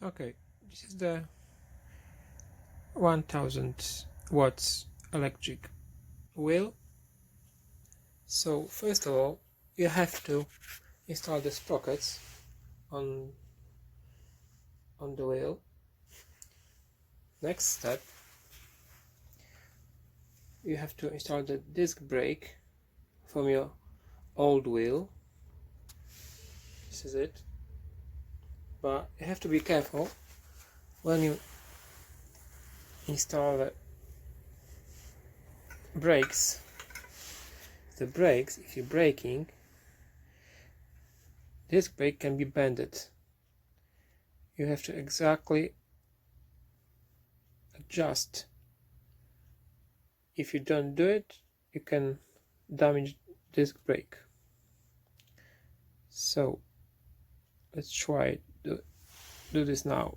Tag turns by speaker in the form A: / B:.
A: Okay, this is the 1000 watts electric wheel. So first of all, you have to install the sprockets on the wheel. Next step, you have to install the disc brake from your old wheel. This is it. But you have to be careful when you install the brakes. The brakes, if you're braking, disc brake can be bended. You have to exactly adjust. If you don't do it, you can damage disc brake. So let's try do this now.